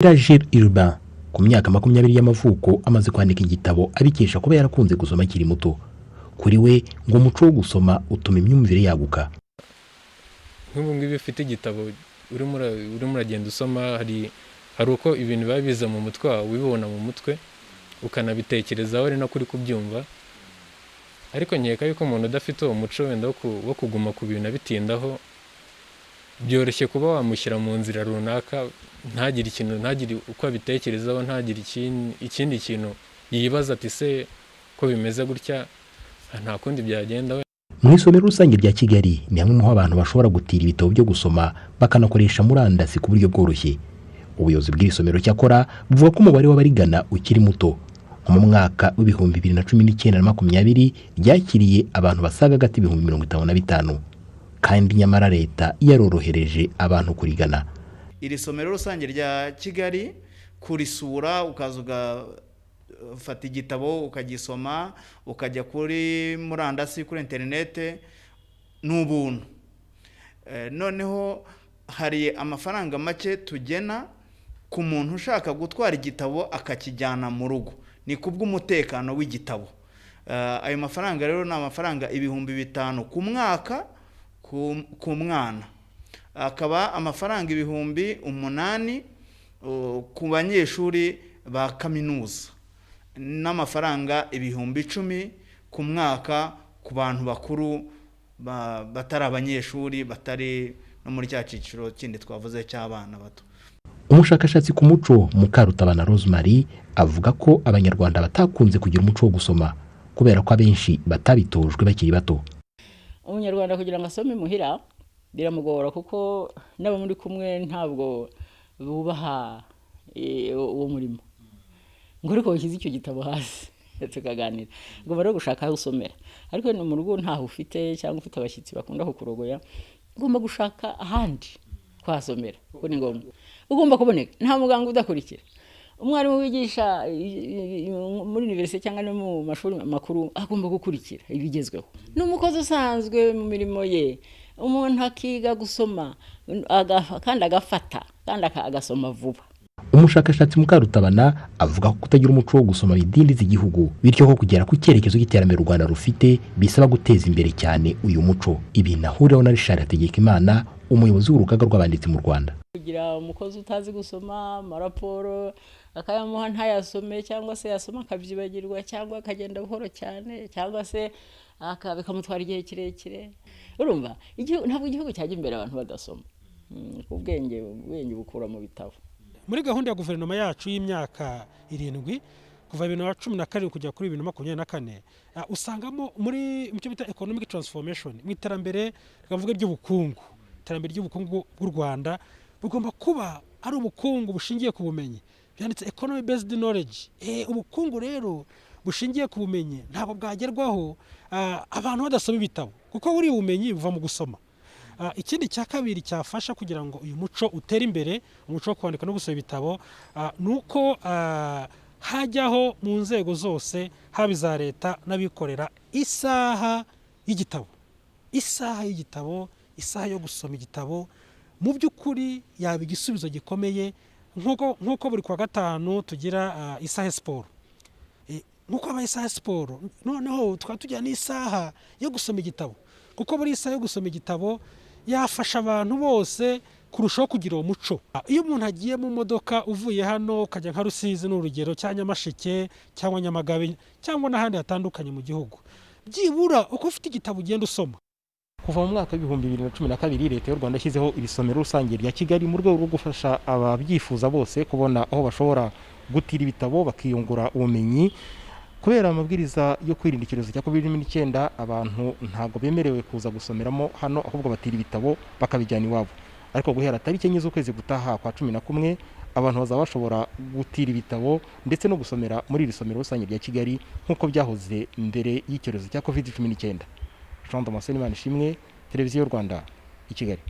Gilles Urbain ku myaka 20 y'amavuko amaze kwandika igitabo abikesha kuba yarakunze gusoma akiri muto. Kuri we ngo umuco wo gusoma utuma imyumvire yaguka. Nk'ubu ngibi ufite igitabo urimo uragenda usoma hari uko ibintu biba biza mu mutwe wawe ubibona mu mutwe ukanabitekerezaho ari no kuri kubyumva. Ariko nkeka yuko umuntu udafite uwo muco wenda wo kuguma ku bintu abitindaho byoroshye kuba wamushyira mu nzira runaka ntagire uko abitekerezaho, ntagire ikindi kintu yibaza ati se ko bimeze gutya nta kundi byagenda we. Mu isomero rusange rya Kigali ni hamwe mu abantu bashobora gutira ibitabo byo gusoma bakanakoresha murandasi ku buryo bworoshye. Ubuyobozi bw'isomero cyakora buvuga ko umubare w'abarigana ukiri muto. Mu mwaka w'ibihumbi 2019 na 2020 ryakiriye abantu basaga gati 55,000 kandi nyamara leta yarorohereje abantu kurigana. Iri somero rusange rya Kigali kurisura ukazuga fata igitabo ukagisoma ukajya kuri murandasi kuri internet n'ubuntu. Noneho hari amafaranga make tugena ku muntu ushaka gutwara igitabo akakijyana mu rugo, ni kubw'umutekano w'igitabo. Ayo mafaranga rero ni amafaranga 5,000 ku mwaka ku mwana, akaba amafaranga 8,000 ku banyeshuri ba kaminuza, n'amafaranga 10,000 ku mwaka ku bantu bakuru batari abanyeshuri, batari no muri cya ciciro kindi twavuze cy'abana bato. Umushakashatsi ku muco Mukarutabana Rosemary avuga ko abanyarwanda batakunze kugira umuco wo gusoma kubera ko abenshi batabitojwe bakiri bato. Umunyarwanda kugira ngo asome muhira biramugora kuko nabo muri kumwe ntabwo bubaha uwo murimo. Ngo ariko washyize icyo gitabo hasi tukaganira ngo bari gushaka aho usomera, ariko no mu rugo ntaho ufite cyangwa ufite abashyitsi bakunda kukurogoya, ugomba gushaka ahandi kwasomera kuko ni ngombwa. Ugomba kuboneka, nta muganga udakurikira. Umwarimu wigisha muri universite cyangwa no mu mashuri makuru agomba gukurikira ibigezweho. N'umukozi usanzwe mu mirimo ye, umuntu akiga gusoma kandi agafata kandi agasoma vuba. Umushakashatsi Mukarutabana avuga ko kutagira umuco wo gusoma bidindiza igihugu, bityo ko kugera ku cyerekezo cy'iterambere u Rwanda rufite bisaba guteza imbere cyane uyu muco. Ibi nahuriyeho na Richard Hategekimana, umuyobozi w'urugaga rw'abanditsi mu Rwanda. Kugira umukozi utazi gusoma amaraporo akayamuha ntayasome, cyangwa se yasoma akabyibagirwa, cyangwa akagenda buhoro cyane, cyangwa se bikamutwara igihe kirekire. Urumva ntabwo igihugu cyajya imbere abantu badasoma. Ubwenge bukura mu bitabo. Muri gahunda ya guverinoma yacu y'imyaka 7 kuva 2012 kujya kuri 2024 usangamo muri mu cyo bita economic transformation, mu iterambere rikavuga ry'ubukungu. Iterambere ry'ubukungu bw'u Rwanda bugomba kuba ari ubukungu bushingiye ku bumenyi, byanditse economy based knowledge. Ubukungu rero bushingiye ku bumenyi ntabwo bwagerwaho abantu badasoma ibitabo, kuko buri bumenyi buva mu gusoma. Ikindi cya kabiri cyafasha kugira ngo uyu muco utere imbere, umuco wo kwandika no gusoma ibitabo, nuko hajyaho mu nzego zose haba iza leta n'abikorera isaha y'igitabo. Isaha yo gusoma igitabo mu by'ukuri yaba igisubizo gikomeye, nkuko buri kwa gatanu tugira isaha ya siporo. Nkuko aba isaha ya siporo, noneho tukatujya n'isaha yo gusoma igitabo, kuko buri isaha yo gusoma igitabo yafasha abantu bose kurushaho kugira uwo muco. Iyo umuntu agiye mu modoka uvuye hano ukajya nka Rusizi n'urugero, cyangwa Nyamasheke cyangwa Nyamagabe cyangwa n'ahandi hatandukanye mu gihugu, byibura uko ufite igitabo ugenda usoma. Kuva mu mwaka w'ibihumbi 2012 leta y'u Rwanda yashyizeho iri somero rusange rya Kigali mu rwego rwo gufasha ababyifuza bose kubona aho bashobora gutira ibitabo bakiyungura ubumenyi. Kubera amabwiriza yo kwirinda icyorezo cya COVID-19 abantu ntago bemerewe kuza gusomeramo hano, ahubwo batira ibitabo bakabijyana iwabo. Ariko guhera tariki 9 z'ukwezi gutaha kwa 11 abantu bazaba bashobora gutira ibitabo ndetse no gusomera muri iri somero rusange rya Kigali nk'uko byahoze mbere y'icyorezo cya COVID-19. Jean Damascene Manishimwe, Televiziyo y'u Rwanda i Kigali.